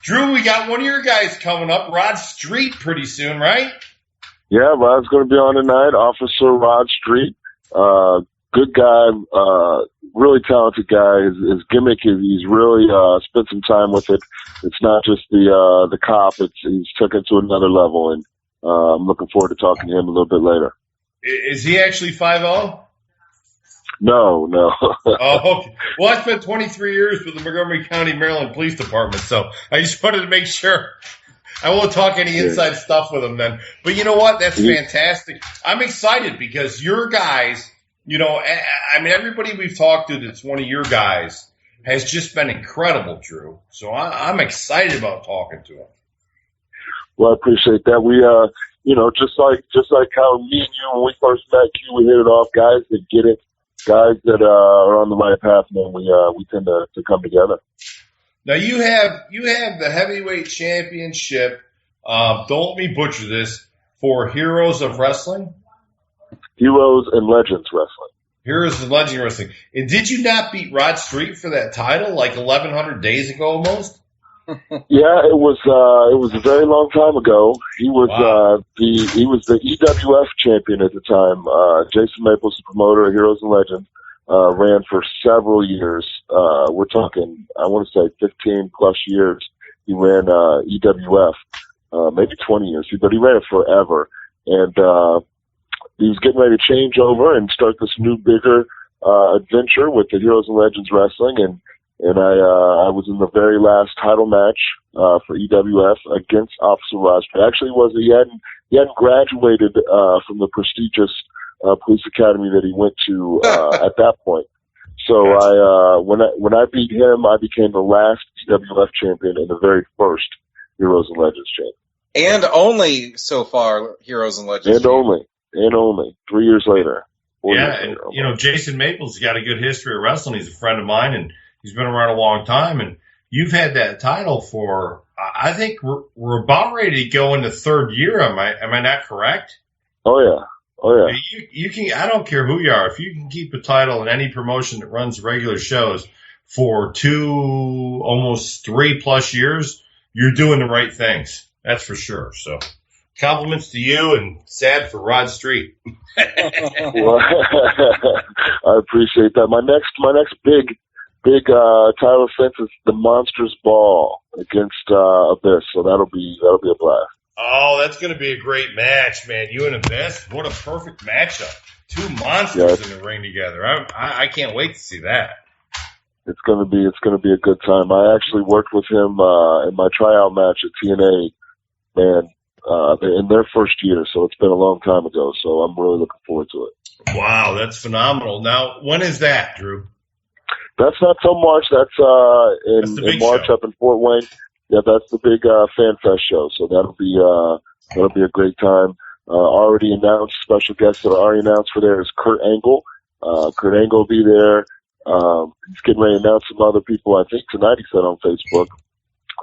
Drew, we got one of your guys coming up, Rod Street, pretty soon, right? Yeah, Rod's going to be on tonight. Officer Rod Street. Good guy, really talented guy. His gimmick is he's really spent some time with it. It's not just the cop. He's took it to another level, and I'm looking forward to talking to him a little bit later. Is he actually 5'0"? No. Oh, okay. Well, I spent 23 years with the Montgomery County, Maryland Police Department, so I just wanted to make sure. I won't talk any inside stuff with him then. But you know what? That's fantastic. I'm excited because your guys, I mean, everybody we've talked to that's one of your guys has just been incredible, Drew. So I'm excited about talking to him. Well, I appreciate that. We, just like how me and you, when we first met, we hit it off. Guys that get it, guys that are on the right path, man. We tend to come together. Now you have the heavyweight championship. Don't let me butcher this, for Heroes of Wrestling. Heroes and Legends Wrestling. Heroes and Legends Wrestling. And did you not beat Rod Street for that title like 1,100 days ago almost? Yeah, it was a very long time ago. He was the EWF champion at the time. Jason Maples, the promoter of Heroes and Legends, ran for several years. We're talking, I want to say 15 plus years. He ran EWF, maybe 20 years, but he ran it forever. And he was getting ready to change over and start this new, bigger adventure with the Heroes and Legends Wrestling. And I was in the very last title match for EWF against Officer Rod Street. Actually, he hadn't graduated from the prestigious police academy that he went to at that point. So when I beat him, I became the last EWF champion and the very first Heroes and Legends champion. And only so far Heroes and Legends. And only 3 years later. Yeah, and Jason Maples has got a good history of wrestling. He's a friend of mine, and he's been around a long time. And you've had that title for, I think we're about ready to go into third year. Am I not correct? Oh yeah. You can. I don't care who you are. If you can keep a title in any promotion that runs regular shows for 2, almost 3+ years, you're doing the right things. That's for sure. So, compliments to you, and sad for Rod Street. Well, I appreciate that. My next big title defense is the Monsters Ball against Abyss. So that'll be a blast. Oh, that's going to be a great match, man. You and Abyss, what a perfect matchup. Two monsters in the ring together. I can't wait to see that. It's going to be a good time. I actually worked with him in my tryout match at TNA, man, in their first year. So it's been a long time ago. So I'm really looking forward to it. Wow, that's phenomenal. Now, when is that, Drew? That's not till March. That's in March show up in Fort Wayne. Yeah, that's the big Fan Fest show. So that'll be a great time. Already announced, special guests that are already announced for there is Kurt Angle. Kurt Angle will be there. He's getting ready to announce some other people, I think tonight, he said on Facebook.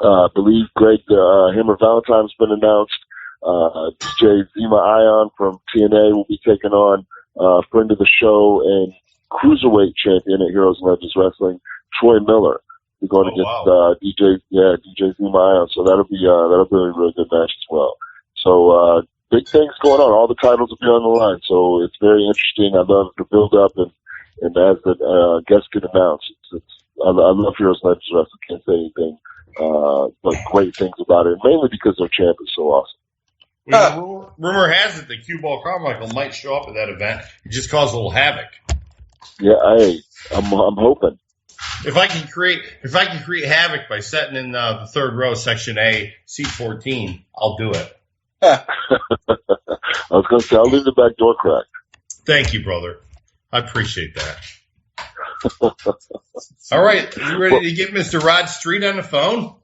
I believe Greg Hammer Valentine's been announced. DJ Zima Ion from TNA will be taking on a friend of the show and cruiserweight champion at Heroes and Legends Wrestling, Troy Miller. We're going against DJ Zima Ion. So that'll be a really good match as well. So big things going on. All the titles will be on the line. So it's very interesting. I love the build up and as the guests get announced. I love Heroes and Legends Wrestling. Can't say anything but great things about it, mainly because their champ is so awesome. Well, rumor has it that Cue Ball Carmichael might show up at that event and just cause a little havoc. Yeah, I'm hoping. If I can create havoc by setting in the third row, section A, seat 14, I'll do it. I was going to say, I'll leave the back door cracked. Thank you, brother. I appreciate that. All right, you ready to get Mr. Rod Street on the phone?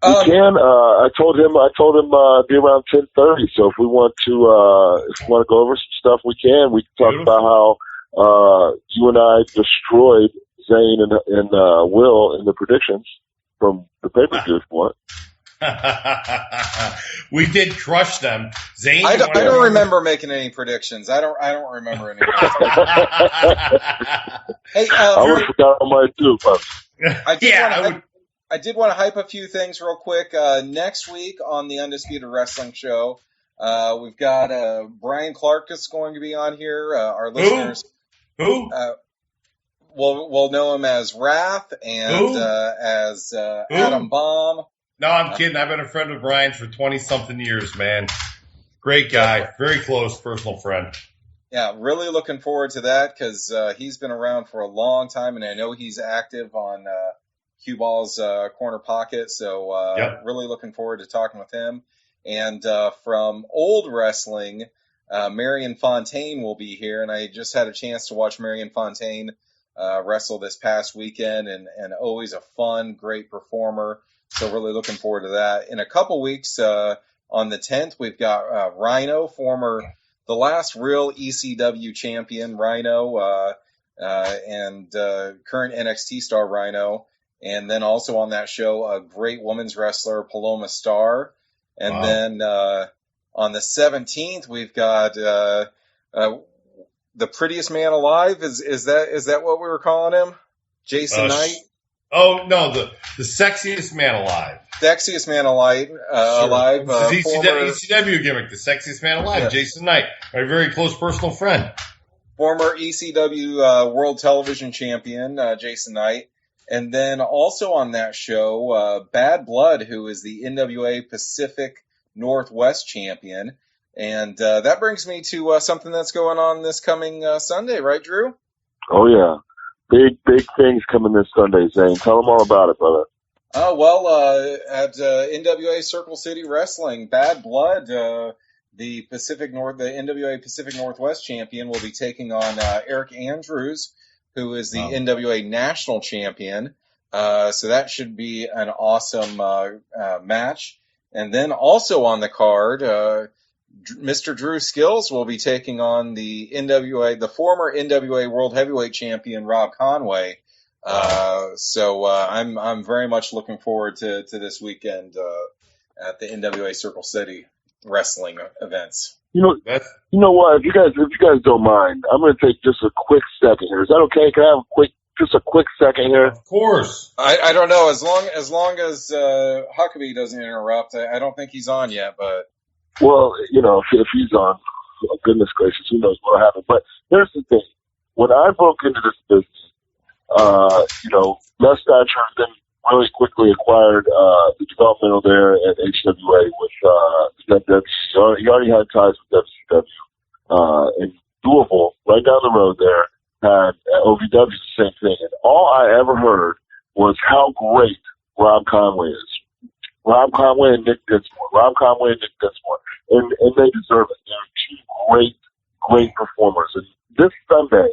We can. I told him be around 10:30. So if we want to go over some stuff, we can. We can talk about how you and I destroyed Zane and Will in the predictions from the pay-per-view one. We did crush them. Zane, I don't remember making any predictions. I don't remember any. Hey, I forgot on mine too. I I did want to hype a few things real quick. Next week on the Undisputed Wrestling Show, we've got Brian Clark is going to be on here. Our listeners. Who? We'll know him as Wrath and as Adam Bomb. No, I'm kidding. I've been a friend of Brian's for 20-something years, man. Great guy. Very close personal friend. Yeah, really looking forward to that because he's been around for a long time, and I know he's active on Cue Ball's Corner Pocket, so really looking forward to talking with him. And from old wrestling, Marion Fontaine will be here, and I just had a chance to watch Marion Fontaine wrestle this past weekend, and always a fun, great performer. So really looking forward to that. In a couple weeks, on the 10th, we've got Rhino, the last real ECW champion, Rhino, and current NXT star Rhino. And then also on that show, a great women's wrestler, Paloma Starr. And then on the 17th, we've got the prettiest man alive. Is that what we were calling him? Jason Knight? Oh, no, the sexiest man alive. Sexiest man alive. Alive. ECW gimmick, the sexiest man alive, yes. Jason Knight, my very close personal friend. Former ECW World Television Champion, Jason Knight. And then also on that show, Bad Blood, who is the NWA Pacific Northwest champion. And that brings me to something that's going on this coming Sunday, right, Drew? Oh, yeah. Big things coming this Sunday, Zane. Tell them all about it, brother. At NWA Circle City Wrestling, Bad Blood, the NWA Pacific Northwest champion, will be taking on Eric Andrews, who is the NWA National Champion. So that should be an awesome match. And then also on the card, Mr. Drew Skills will be taking on the former NWA World Heavyweight Champion, Rob Conway. So I'm very much looking forward to this weekend at the NWA Circle City Wrestling events. You know what? If you guys don't mind, I'm going to take just a quick second here. Is that okay? Can I have just a quick second here? Of course. I don't know. As long as Huckabee doesn't interrupt, I don't think he's on yet. But well, if he's on, oh, goodness gracious, who knows what'll happen? But here's the thing: when I broke into this business, Les Thatcher then really quickly acquired the developmental there at HWA with WCW. He already had ties with WCW. In Louisville, right down the road there, had OVW the same thing. And all I ever heard was how great Rob Conway is. Rob Conway and Nick Dinsmore. And they deserve it. They're two great performers. And this Sunday,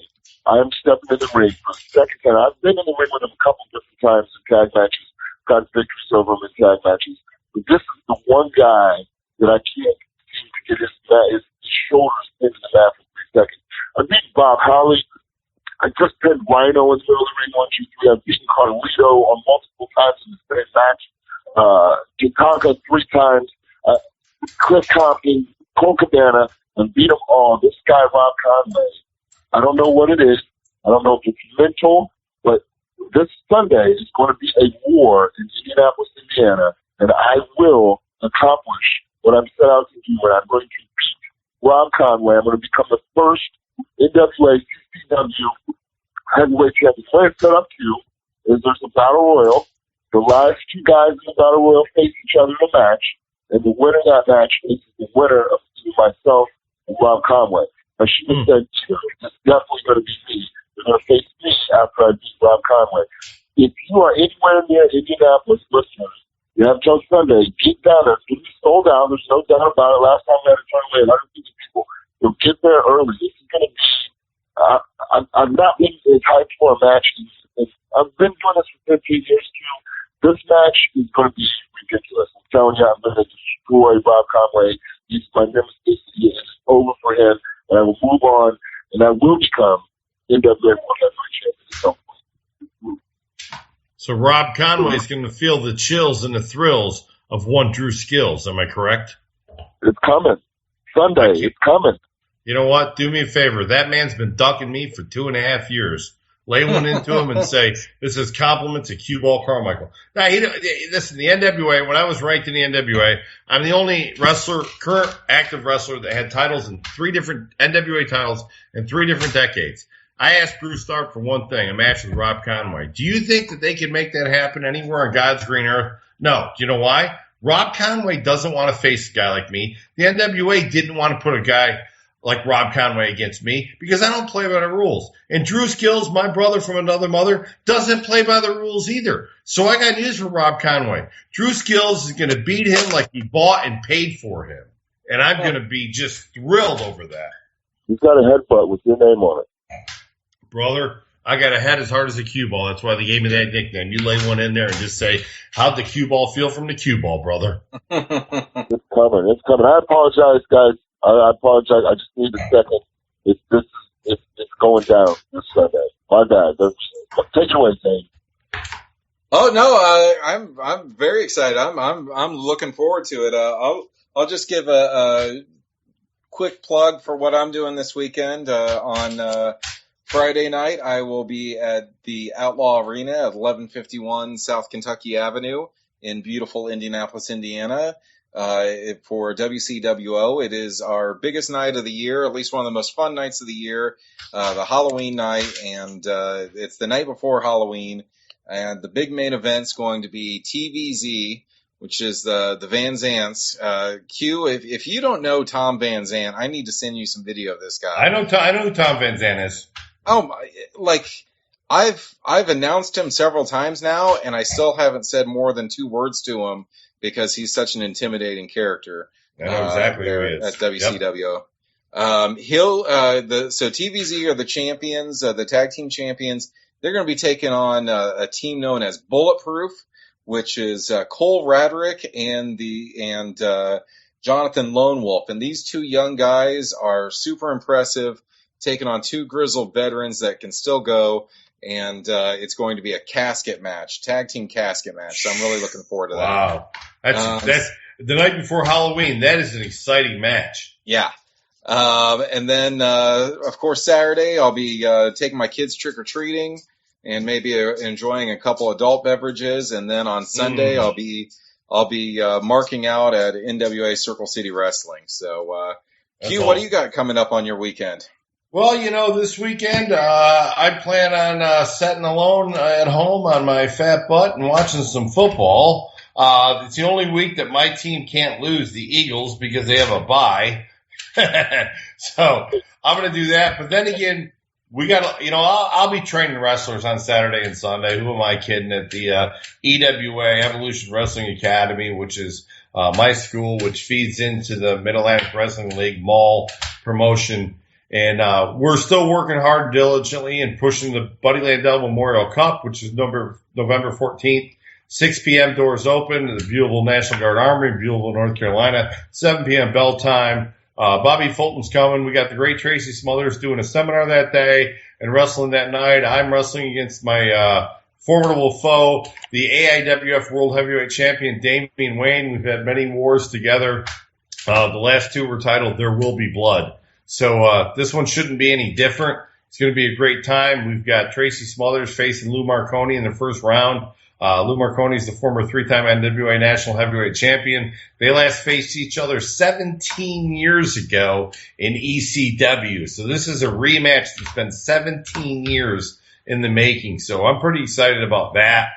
I am stepping in the ring for the second time. I've been in the ring with them a couple different times in tag matches, got victories over them in tag matches. But this is the one guy that I can't seem to get his shoulders into the mat for 3 seconds. I beat Bob Holly. I just pinned Rhino in the middle of the ring 1, 2, 3. I've beaten Carlito on multiple times in the same match. Tatanka 3 times. Cliff Compton, Cole Cabana, and beat them all. This guy, Rob Conway, I don't know what it is. I don't know if it's mental, but this Sunday is going to be a war in Indianapolis, Indiana, and I will accomplish what I'm set out to do. And I'm going to beat Rob Conway. I'm going to become the first NWA CCW heavyweight champion. The way it's set up to is there's a battle royal. The last 2 guys in the battle royal face each other in a match, and the winner of that match is the winner of myself and Rob Conway. I should have said, it's definitely going to be me. They're going to face me after I beat Rob Conway. If you are anywhere near Indianapolis, listeners, you have till Sunday, get down there. It's going to be sold out. There's no doubt about it. Last time we had to turn away 150 people. You'll get there early. This is going to be, I've not been as hyped for a match. I've been doing this for 15 years, too. This match is going to be ridiculous. I'm telling you, I'm going to destroy Rob Conway. He's my nemesis. It's over for him. And I will move on, and I will become NWA World Heavyweight Champion. So Rob Conway is going to feel the chills and the thrills of one Drew Skills. Am I correct? It's coming. Sunday, it's coming. You know what? Do me a favor. That man's been ducking me for 2.5 years. Lay one into him and say, this is compliment to Cue Ball Carmichael. Now, listen, the NWA, when I was ranked in the NWA, I'm the only current active wrestler that had titles in 3 different NWA titles in 3 different decades. I asked Bruce Tharpe for one thing, a match with Rob Conway. Do you think that they could make that happen anywhere on God's green earth? No. Do you know why? Rob Conway doesn't want to face a guy like me. The NWA didn't want to put a guy like Rob Conway against me because I don't play by the rules. And Drew Skills, my brother from another mother, doesn't play by the rules either. So I got news for Rob Conway. Drew Skills is going to beat him like he bought and paid for him. And I'm going to be just thrilled over that. He's got a headbutt with your name on it. Brother, I got a head as hard as a cue ball. That's why they gave me that nickname. You lay one in there and just say, how'd the cue ball feel from the cue ball, brother? It's coming. I apologize, guys. I apologize. I just need a second. It's going down this Sunday. My bad. Take it away, Dave. Oh no, I'm very excited. I'm looking forward to it. I'll just give a quick plug for what I'm doing this weekend. On Friday night, I will be at the Outlaw Arena at 1151 South Kentucky Avenue in beautiful Indianapolis, Indiana. For WCWO, it is our biggest night of the year, at least one of the most fun nights of the year, the Halloween night, and it's the night before Halloween, and the big main event's going to be TVZ, which is the Van Zants. Q, if you don't know Tom Van Zant, I need to send you some video of this guy. I know who Tom Van Zant is. Oh my, I've announced him several times now, and I still haven't said more than 2 words to him because he's such an intimidating character. I know exactly who he is. At WCW. Yep. So TVZ are the champions, the tag team champions. They're going to be taking on a team known as Bulletproof, which is Cole Radrick and Jonathan Lone Wolf. And these 2 young guys are super impressive, taking on 2 grizzled veterans that can still go. And it's going to be a casket match, tag team casket match. So I'm really looking forward to that. Wow. That's the night before Halloween. That is an exciting match. Yeah. And then, of course, Saturday I'll be taking my kids trick-or-treating and maybe enjoying a couple adult beverages. And then on Sunday I'll be marking out at NWA Circle City Wrestling. So, Q, awesome. What do you got coming up on your weekend? Well, this weekend, I plan on sitting alone at home on my fat butt and watching some football. It's the only week that my team can't lose, the Eagles, because they have a bye. So I'm going to do that. But then again, we got to, I'll be training wrestlers on Saturday and Sunday. Who am I kidding? At the EWA, Evolution Wrestling Academy, which is my school, which feeds into the Mid-Atlantic Wrestling League mall promotion. And we're still working hard diligently and pushing the Buddy Landell Memorial Cup, which is November 14th. 6 p.m. doors open at the beautiful National Guard Armory, beautiful North Carolina. 7 p.m. bell time. Bobby Fulton's coming. We got the great Tracy Smothers doing a seminar that day and wrestling that night. I'm wrestling against my formidable foe, the AIWF World Heavyweight Champion, Damian Wayne. We've had many wars together. The last 2 were titled There Will Be Blood. So this one shouldn't be any different. It's going to be a great time. We've got Tracy Smothers facing Lou Marconi in the first round. Lou Marconi is the former 3-time NWA National Heavyweight Champion. They last faced each other 17 years ago in ECW. So this is a rematch that's been 17 years in the making. So I'm pretty excited about that.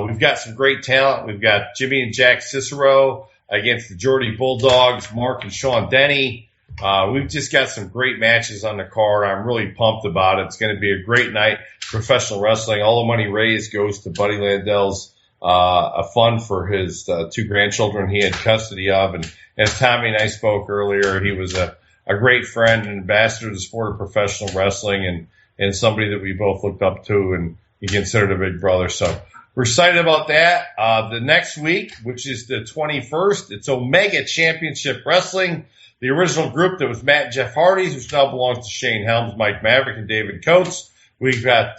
We've got some great talent. We've got Jimmy and Jack Cicero against the Geordie Bulldogs, Mark and Sean Denny. We've just got some great matches on the card. I'm really pumped about it. It's going to be a great night. Professional wrestling. All the money raised goes to Buddy Landell's a fund for his 2 grandchildren he had custody of. And as Tommy and I spoke earlier, he was a great friend and ambassador to the sport of professional wrestling and somebody that we both looked up to and he considered a big brother. So we're excited about that. The next week, which is the 21st, it's Omega Championship Wrestling. The original group that was Matt and Jeff Hardy's, which now belongs to Shane Helms, Mike Maverick, and David Coates. We've got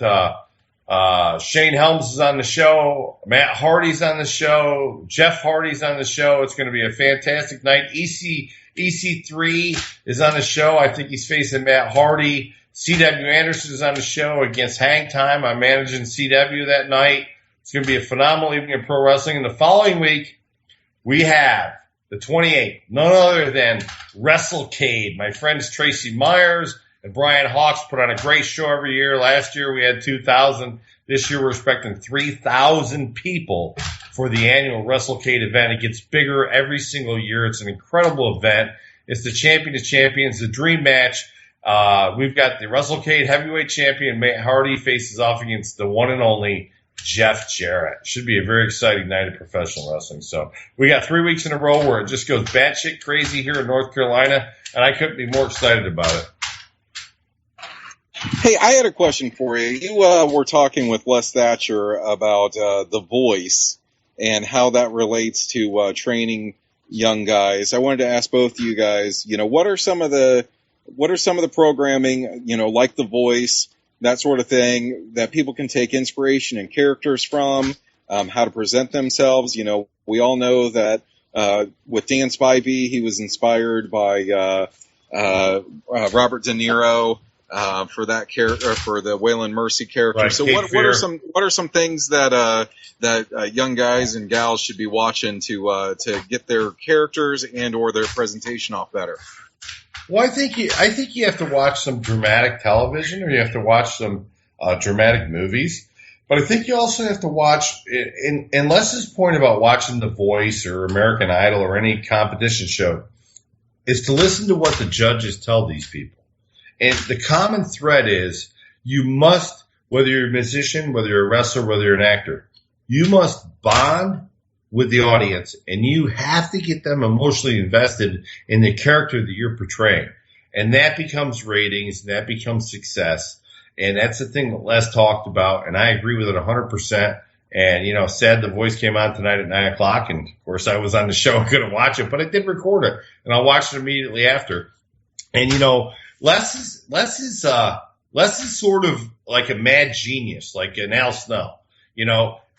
Shane Helms is on the show, Matt Hardy's on the show, Jeff Hardy's on the show. It's going to be a fantastic night. EC3 is on the show. I think he's facing Matt Hardy. C.W. Anderson is on the show against Hang Time. I'm managing C.W. that night. It's going to be a phenomenal evening of pro wrestling. And the following week, we have the 28th, none other than WrestleCade. My friends Tracy Myers and Brian Hawks put on a great show every year. Last year we had 2,000. This year we're expecting 3,000 people for the annual WrestleCade event. It gets bigger every single year. It's an incredible event. It's the champion of champions, the dream match. We've got the WrestleCade heavyweight champion Matt Hardy faces off against the one and only Jeff Jarrett. Should be a very exciting night of professional wrestling. So we got 3 weeks in a row where it just goes batshit crazy here in North Carolina, and I couldn't be more excited about it. Hey, I had a question for you. You were talking with Les Thatcher about The Voice and how that relates to training young guys. I wanted to ask both of you guys, what are some of the programming, like The Voice, that sort of thing, that people can take inspiration and characters from, how to present themselves. We all know that with Dan Spivey, he was inspired by Robert De Niro for that character, for the Waylon Mercy character. Right, so what are some things that young guys and gals should be watching to get their characters and or their presentation off better? Well, I think you have to watch some dramatic television, or you have to watch some dramatic movies. But I think you also have to watch, in Les's point about watching The Voice or American Idol or any competition show, is to listen to what the judges tell these people. And the common thread is you must, whether you're a musician, whether you're a wrestler, whether you're an actor, you must bond with the audience, and you have to get them emotionally invested in the character that you're portraying. And that becomes ratings, and that becomes success. And that's the thing that Les talked about, and I agree with it 100%. And, sad The Voice came on tonight at 9 o'clock, and, of course, I was on the show and couldn't watch it, but I did record it, and I'll watch it immediately after. And, Les is sort of like a mad genius, like an Al Snow.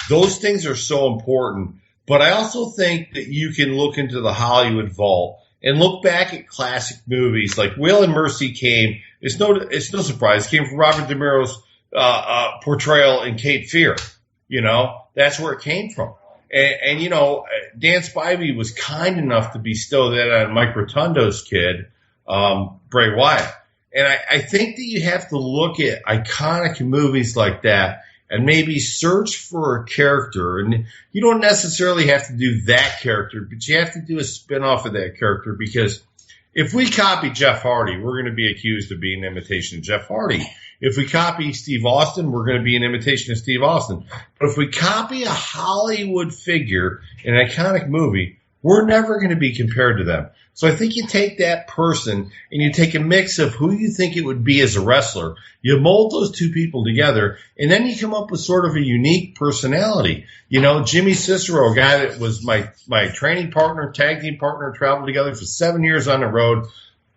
Those things are so important. But I also think that you can look into the Hollywood vault and look back at classic movies like Waylon Mercy came. It's no surprise. It came from Robert De Niro's portrayal in Cape Fear. That's where it came from. And Dan Spivey was kind enough to bestow that on Mike Rotundo's kid, Bray Wyatt. And I think that you have to look at iconic movies like that and maybe search for a character. And you don't necessarily have to do that character, but you have to do a spin-off of that character, because if we copy Jeff Hardy, we're going to be accused of being an imitation of Jeff Hardy. If we copy Steve Austin, we're going to be an imitation of Steve Austin. But if we copy a Hollywood figure in an iconic movie, we're never going to be compared to them. So I think you take that person and you take a mix of who you think it would be as a wrestler. You mold those two people together, and then you come up with sort of a unique personality. Jimmy Cicero, a guy that was my training partner, tag team partner, traveled together for 7 years on the road,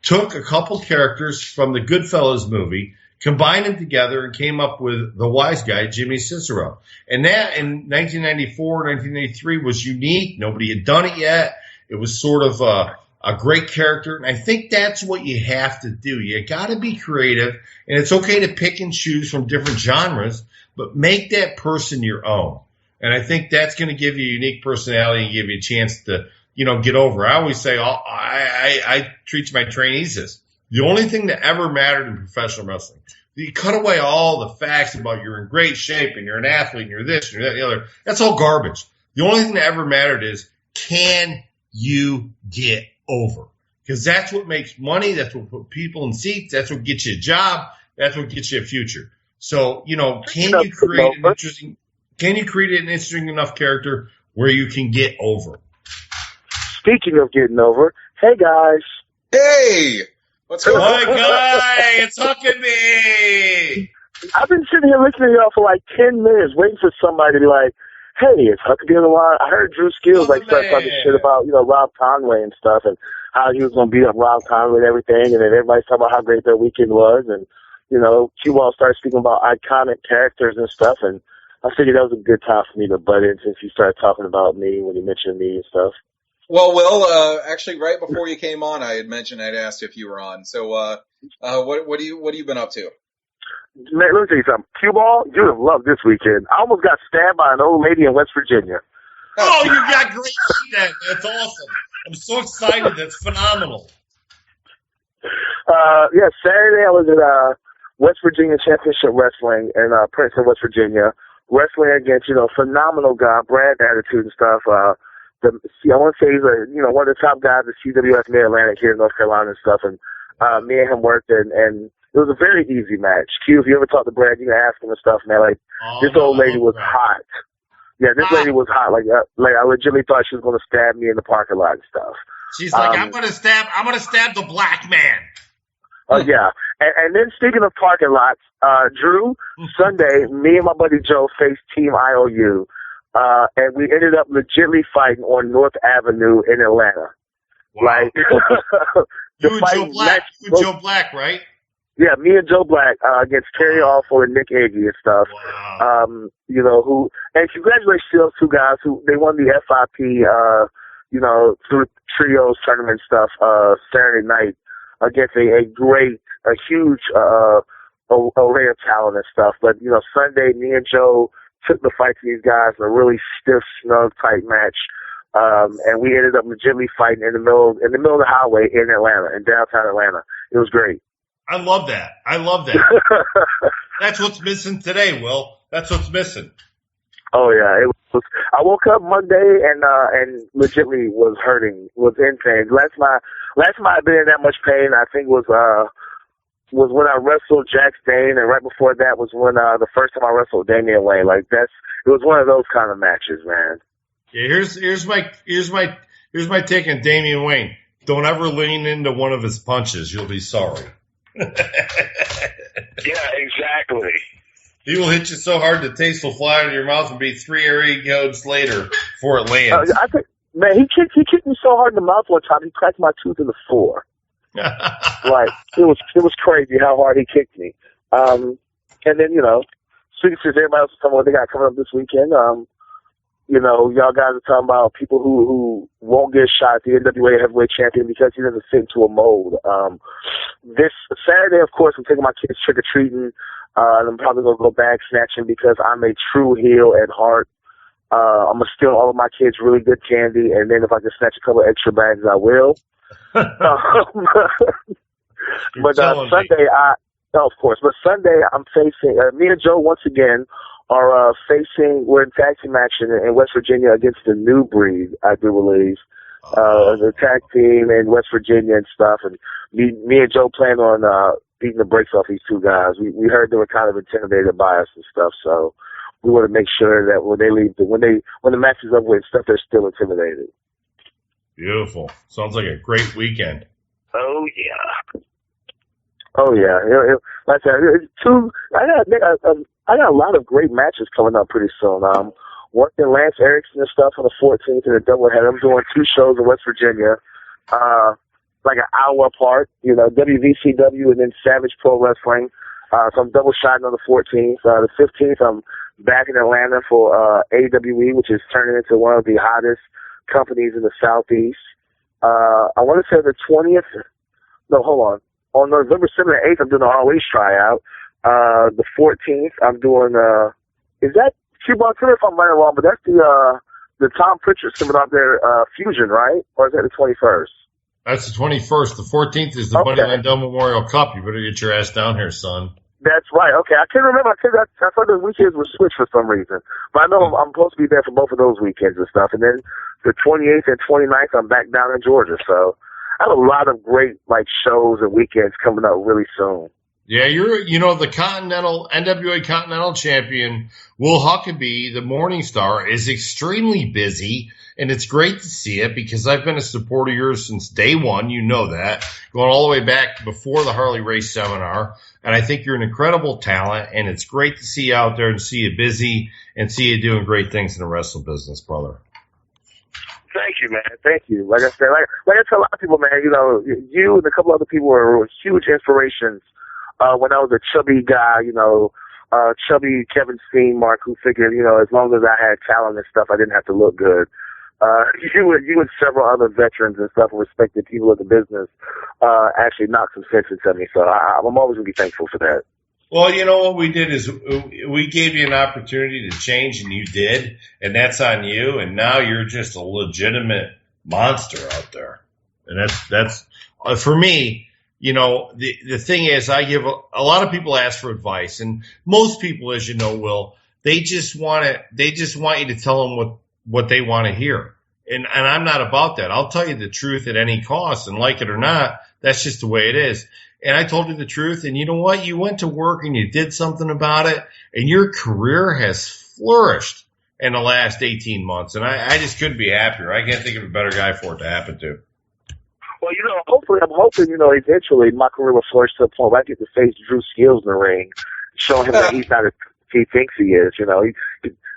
took a couple characters from the Goodfellas movie, combined them together, and came up with the wise guy, Jimmy Cicero. And that in 1994, 1983 was unique. Nobody had done it yet. It was sort of a great character, and I think that's what you have to do. You got to be creative, and it's okay to pick and choose from different genres, but make that person your own. And I think that's going to give you a unique personality and give you a chance to, get over. I always say, I treat my trainees this. The only thing that ever mattered in professional wrestling, you cut away all the facts about you're in great shape and you're an athlete and you're this and you're that and the other. That's all garbage. The only thing that ever mattered is, can you get over? Because that's what makes money. That's what puts people in seats. That's what gets you a job. That's what gets you a future. So, can you create an interesting enough character where you can get over? Speaking of getting over, hey guys. Hey, what's going on? My guy, it's hooking me. I've been sitting here listening to y'all for like 10 minutes, waiting for somebody to be like, hey, it's Huckabee on the line. I heard Drew Skills start talking shit about, Rob Conway and stuff, and how he was going to beat up Rob Conway and everything, and then everybody's talking about how great their weekend was, and, Q-Ball started speaking about iconic characters and stuff, and I figured that was a good time for me to butt in since he started talking about me when he mentioned me and stuff. Well, Will, actually, right before you came on, I had mentioned I'd asked if you were on. So, what have you been up to? Man, let me tell you something. Cue ball, you would have loved this weekend. I almost got stabbed by an old lady in West Virginia. Oh, you got great shit. That's awesome. I'm so excited. That's phenomenal. Yeah, Saturday I was at West Virginia Championship Wrestling in Princeton, West Virginia. Wrestling against, phenomenal guy, Brad Attitude and stuff. I want to say he's one of the top guys at CWF Mid-Atlantic here in North Carolina and stuff. And me and him worked, and it was a very easy match. Q, if you ever talk to Brad, you can ask him and stuff, man. Like, this old lady was hot. Yeah, this lady was hot. Like I legitimately thought she was going to stab me in the parking lot and stuff. She's like, I'm gonna stab the black man. Yeah. And then speaking of parking lots, Drew, Sunday, me and my buddy Joe faced Team IOU, and we ended up legitimately fighting on North Avenue in Atlanta. Wow. Like, you and Joe Black, right? Yeah, me and Joe Black against Terry Awful and Nick Iggy and stuff. Wow. And congratulations to those two guys who they won the FIP, through trios tournament stuff Saturday night against a huge array of talent and stuff. But Sunday, me and Joe took the fight to these guys in a really stiff, snug, tight match. And we ended up legitimately fighting in the middle of the highway in Atlanta, in downtown Atlanta. It was great. I love that. That's what's missing today, Will. That's what's missing. Oh yeah, it was. I woke up Monday and legitimately was hurting, was in pain. Last time I'd been in that much pain, I think was when I wrestled Jax Dane, and right before that was when the first time I wrestled Damian Wayne. Like it was one of those kind of matches, man. Yeah, here's my take on Damian Wayne. Don't ever lean into one of his punches. You'll be sorry. Yeah, exactly. He will hit you so hard the taste will fly out of your mouth and be 3 area codes later before it lands. I think, man, he kicked me so hard in the mouth one time he cracked my tooth in the floor. Like it was crazy how hard he kicked me. And then speaking to everybody else, talking about what they got coming up this weekend. Y'all guys are talking about people who won't get shot at the NWA heavyweight champion because he doesn't fit into a mold. This Saturday, of course, I'm taking my kids trick-or-treating, and I'm probably going to go bag snatching because I'm a true heel at heart. I'm going to steal all of my kids really good candy, and then if I can snatch a couple extra bags, I will. But Sunday, of course, but Sunday I'm facing, me and Joe once again, are we're in tag team action in West Virginia against the New Breed, I do believe. The tag team in West Virginia and stuff. And me and Joe plan on beating the brakes off these two guys. We heard they were kind of intimidated by us and stuff, so we want to make sure that when they leave, when the match is over with and stuff, they're still intimidated. Beautiful. Sounds like a great weekend. Oh yeah. Oh yeah. Like I said, I got a lot of great matches coming up pretty soon. Working Lance Erickson and stuff on the 14th in a doubleheader. I'm doing 2 shows in West Virginia, like an hour apart. WVCW and then Savage Pro Wrestling. So I'm double shotting on the 14th. The 15th, I'm back in Atlanta for AWE, which is turning into one of the hottest companies in the Southeast. I want to say the 20th. No, hold on. On November 7th and 8th, I'm doing the ROH tryout. The 14th, I'm doing, is that Cuba? Tell me if I'm right or wrong, but that's the Tom Pritchard seminar there, Fusion, right? Or is that the 21st? That's the 21st. The 14th is the Bunny Landell Memorial Cup. You better get your ass down here, son. That's right. Okay. I can't remember. I thought the weekends were switched for some reason. But I know I'm supposed to be there for both of those weekends and stuff. And then the 28th and 29th, I'm back down in Georgia. So I have a lot of great, shows and weekends coming up really soon. Yeah, the NWA Continental Champion, Will Huckabee, the Morning Star, is extremely busy, and it's great to see it because I've been a supporter of yours since day one. You know that, going all the way back before the Harley Race Seminar, and I think you're an incredible talent, and it's great to see you out there and see you busy and see you doing great things in the wrestling business, brother. Thank you, man. Thank you. Like I said, like I tell a lot of people, man, you and a couple other people were huge inspirations. When I was a chubby guy, chubby Kevin Steen, Mark, who figured, as long as I had talent and stuff, I didn't have to look good. You and several other veterans and stuff, respected people in the business, actually knocked some sense into me. So I'm always going to be thankful for that. Well, you know what we did is we gave you an opportunity to change, and you did, and that's on you. And now you're just a legitimate monster out there, and that's for me. You know, the thing is, I give a lot of people ask for advice, and most people, as you know, Will, they just want you to tell them what they want to hear, and I'm not about that. I'll tell you the truth at any cost, and like it or not, that's just the way it is. And I told you the truth, and you know what? You went to work and you did something about it, and your career has flourished in the last 18 months. And I just couldn't be happier. I can't think of a better guy for it to happen to. Well, you know, I'm hoping, you know, eventually my career will flourish to the point where I get to face Drew Skills in the ring, show him that he's not as he thinks he is. You know,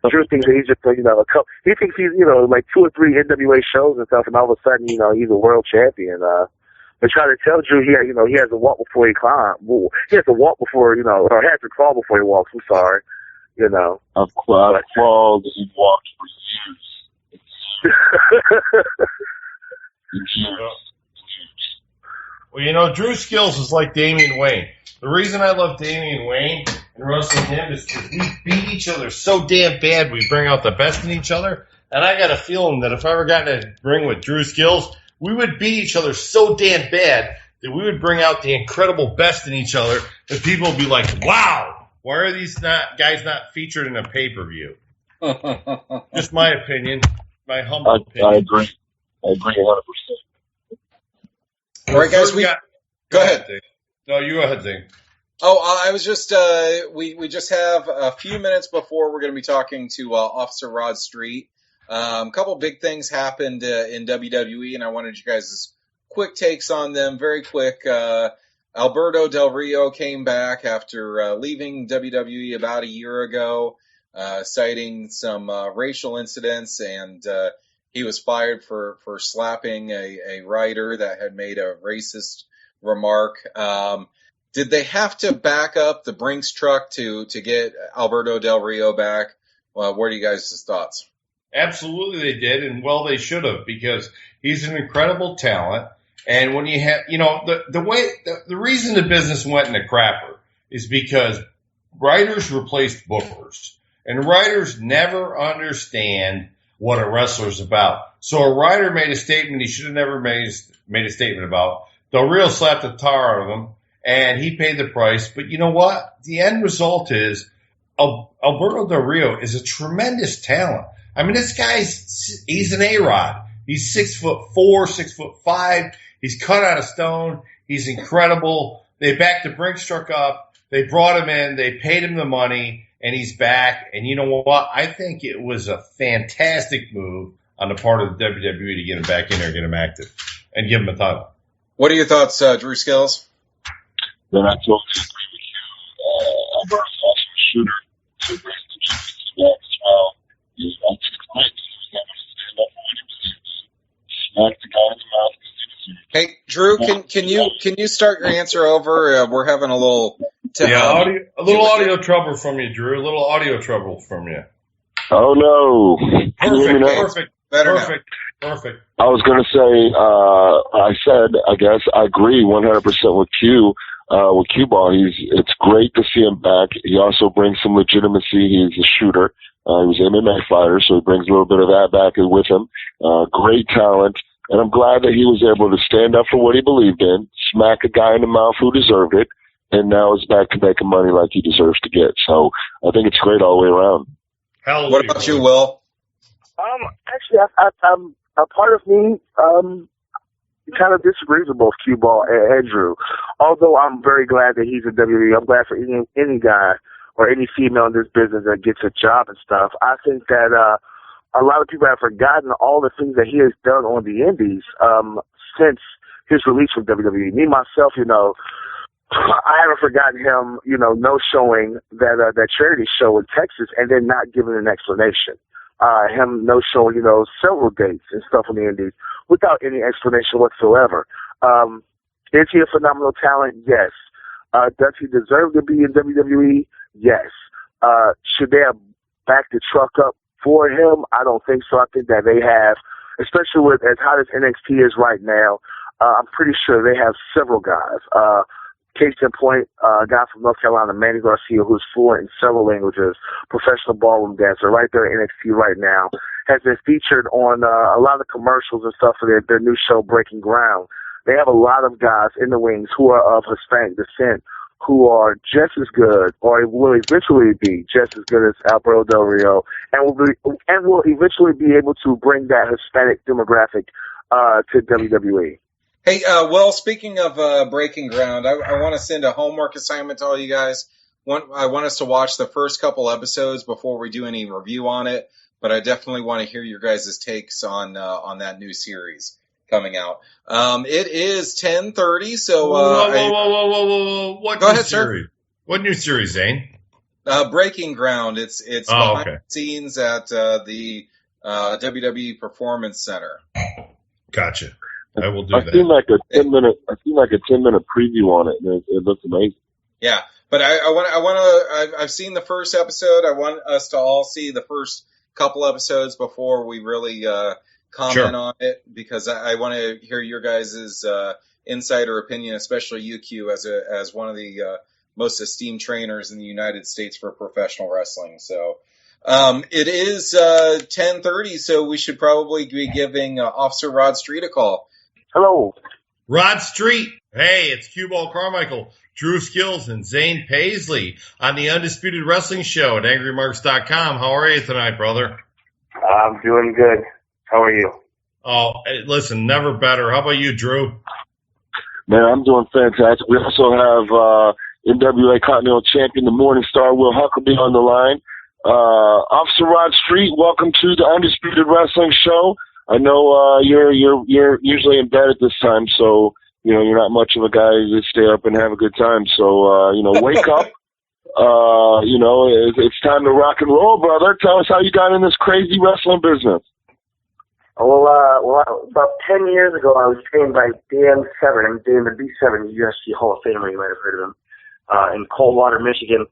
Drew thinks that he's just, you know, he thinks he's, you know, like 2 or 3 NWA shows and stuff, and all of a sudden, you know, he's a world champion. But try to tell Drew he has to walk before he climbs. He has to walk before, you know, or has to crawl before he walks. I'm sorry, you know. I've crawled and walked for years. Well, you know, Drew Skills is like Damian Wayne. The reason I love Damian Wayne and wrestling him is because we beat each other so damn bad. We bring out the best in each other. And I got a feeling that if I ever got in a ring with Drew Skills, we would beat each other so damn bad that we would bring out the incredible best in each other, that people would be like, wow, why are these guys not featured in a pay-per-view? Just my opinion, my humble opinion. I agree 100%. All right, guys, go ahead. Dave. No, you go ahead, Zing. Oh, I was just, we just have a few minutes before we're going to be talking to Officer Rod Street. A couple big things happened in WWE, and I wanted you guys' quick takes on them. Very quick. Alberto Del Rio came back after leaving WWE about a year ago, citing some racial incidents, and he was fired for slapping a writer that had made a racist remark. Did they have to back up the Brinks truck to get Alberto Del Rio back? What are you guys' thoughts? Absolutely they did, and well, they should have, because he's an incredible talent. And when you have, you know, the reason the business went in the crapper is because writers replaced bookers, and writers never understand what a wrestler's about. So a writer made a statement he should have never made a statement about. Del Rio slapped the tar out of him, and he paid the price. But you know what? The end result is Alberto Del Rio is a tremendous talent. I mean, this guy's, he's an A-Rod. He's 6'4", 6'5". He's cut out of stone. He's incredible. They backed the Brinks truck up. They brought him in. They paid him the money, and he's back. And you know what? I think it was a fantastic move on the part of the WWE to get him back in there, get him active, and give him a title. What are your thoughts, Drew Skills? Then I totally agree with you. Alberto's also a shooter, so brings the championship back as well. I think it's great. He was able to stand up for what he was able to smack the guy in the mouth. Hey, Drew, can you start your answer over? We're having a little audio trouble from you, Drew. A little audio trouble from you. Oh no! Perfect. I was going to say, I guess I agree 100% with Q. With Q Ball, it's great to see him back. He also brings some legitimacy. He's a shooter. He was an MMA fighter, so he brings a little bit of that back with him. Great talent. And I'm glad that he was able to stand up for what he believed in, smack a guy in the mouth who deserved it, and now is back to making money like he deserves to get. So I think it's great all the way around. Hallelujah. What about you, Will? Actually, I'm a part of me kind of disagrees with both Q Ball and Drew. Although I'm very glad that he's in WWE. I'm glad for any guy or any female in this business that gets a job and stuff. I think that a lot of people have forgotten all the things that he has done on the indies since his release from WWE. Me, myself, you know, I haven't forgotten him, you know, no-showing that charity show in Texas and then not giving an explanation. Him no-showing, you know, several dates and stuff on the indies without any explanation whatsoever. Is he a phenomenal talent? Yes. Does he deserve to be in WWE? Yes. Should they have backed the truck up For him, I don't think so. I think that they have, especially with as hot as NXT is right now, I'm pretty sure they have several guys. Case in point, a guy from North Carolina, Manny Garcia, who's fluent in several languages, professional ballroom dancer, right there at NXT right now, has been featured on a lot of commercials and stuff for their new show, Breaking Ground. They have a lot of guys in the wings who are of Hispanic descent who are just as good, or will eventually be just as good as Alberto Del Rio, and will eventually be able to bring that Hispanic demographic to WWE. Hey, well, speaking of Breaking Ground, I want to send a homework assignment to all you guys. I want us to watch the first couple episodes before we do any review on it, but I definitely want to hear your guys' takes on that new series coming out. It is 10:30, so whoa! What go new ahead, series? Sir. What new series, Zane? Breaking Ground. It's behind the scenes at the WWE Performance Center. Gotcha. I will do that. I seen like a 10-minute preview on it, and it looks amazing. Yeah, but I've seen the first episode. I want us to all see the first couple episodes before we really comment on it, because I want to hear your guys' insider opinion, especially you, Q, as one of the most esteemed trainers in the United States for professional wrestling. So it is 10:30, so we should probably be giving Officer Rod Street a call. Hello. Rod Street. Hey, it's Cue Ball Carmichael, Drew Skills, and Zane Paisley on the Undisputed Wrestling Show at AngryMarks.com. How are you tonight, brother? I'm doing good. How are you? Oh, listen, never better. How about you, Drew? Man, I'm doing fantastic. We also have NWA Continental Champion, the Morning Star, Will Huckabee on the line. Officer Rod Street, welcome to the Undisputed Wrestling Show. I know you're usually in bed at this time, so you're not much of a guy to stay up and have a good time. So wake up. It's time to rock and roll, brother. Tell us how you got in this crazy wrestling business. Well, about 10 years ago, I was trained by Dan Severn, Dan the B7, the UFC Hall of Famer. You might have heard of him, in Coldwater, Michigan.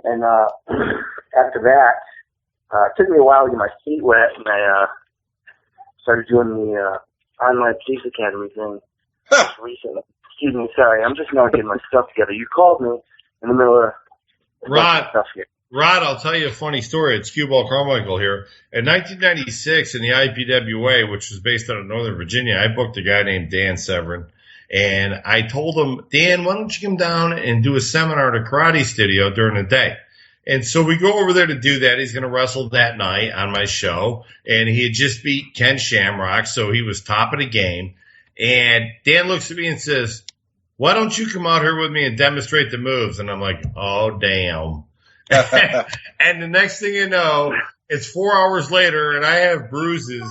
And after that, it took me a while to get my feet wet, and I started doing the online police academy thing recently. Excuse me, sorry, I'm just now getting my stuff together. You called me in the middle of stuff here. Rod, I'll tell you a funny story. It's Cue Ball Carmichael here. In 1996, in the IPWA, which was based out of Northern Virginia, I booked a guy named Dan Severn. And I told him, Dan, why don't you come down and do a seminar at a karate studio during the day? And so we go over there to do that. He's going to wrestle that night on my show. And he had just beat Ken Shamrock, so he was top of the game. And Dan looks at me and says, why don't you come out here with me and demonstrate the moves? And I'm like, oh, damn. And the next thing you know, it's 4 hours later, and I have bruises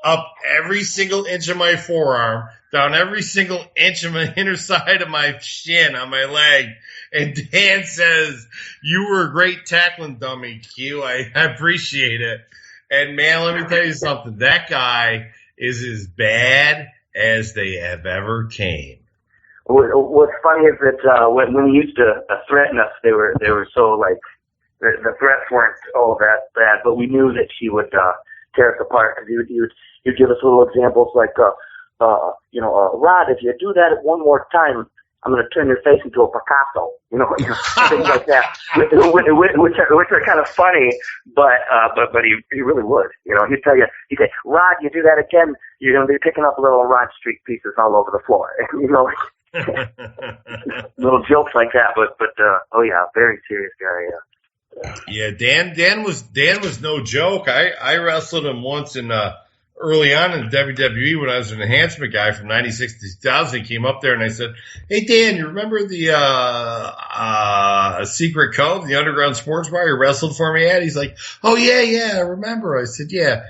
up every single inch of my forearm, down every single inch of my inner side of my shin on my leg. And Dan says, you were a great tackling dummy, Q. I appreciate it. And, man, let me tell you something. That guy is as bad as they have ever came. What's funny is that when he used to threaten us, they were so, like, the threats weren't all that bad, but we knew that he would tear us apart. He'd give us little examples like, Rod, if you do that one more time, I'm going to turn your face into a Picasso, things like that, which are kind of funny, but he really would, he'd tell you, he'd say, Rod, you do that again, you're going to be picking up little Rod Street pieces all over the floor, little jokes like that, but oh yeah, very serious guy, yeah. Yeah, Dan was no joke. I wrestled him once in early on in the WWE when I was an enhancement guy from 96 to 2000. He came up there and I said, hey, Dan, you remember the Secret Cove, the underground sports bar you wrestled for me at? He's like, oh, yeah, I remember. I said, yeah,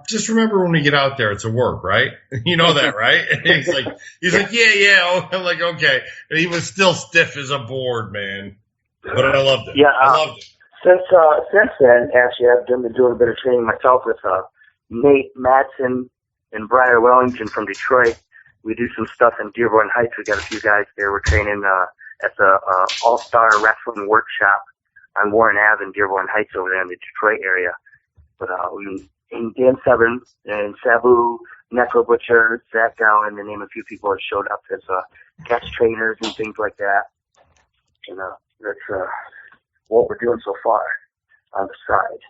just remember when we get out there, it's a work, right? You know that, right? And he's like, yeah. I'm like, okay. And he was still stiff as a board, man. But I loved it. Yeah, I loved it. Since then, actually, I've been doing a bit of training myself with Nate Madsen and Briar Wellington from Detroit. We do some stuff in Dearborn Heights. We got a few guys there. We're training at the All-Star Wrestling Workshop on Warren Ave in Dearborn Heights over there in the Detroit area. But Dan Severn and Sabu, Necro Butcher, Zach Gowen, to name a few people, have showed up as guest trainers and things like that. And that's what we're doing so far on the side.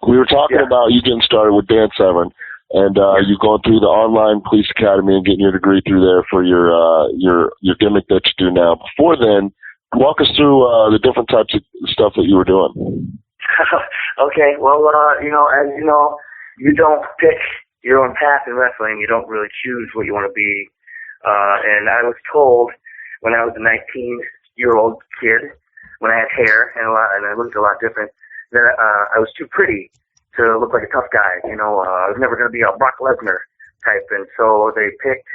We were talking about you getting started with Dan Severn, and you going through the online police academy and getting your degree through there for your gimmick that you do now. Before then, walk us through the different types of stuff that you were doing. Okay, well, as you know, you don't pick your own path in wrestling. You don't really choose what you want to be. And I was told when I was a 19-year-old kid, when I had hair and I looked a lot different, that I was too pretty to look like a tough guy. I was never going to be a Brock Lesnar type. And so they picked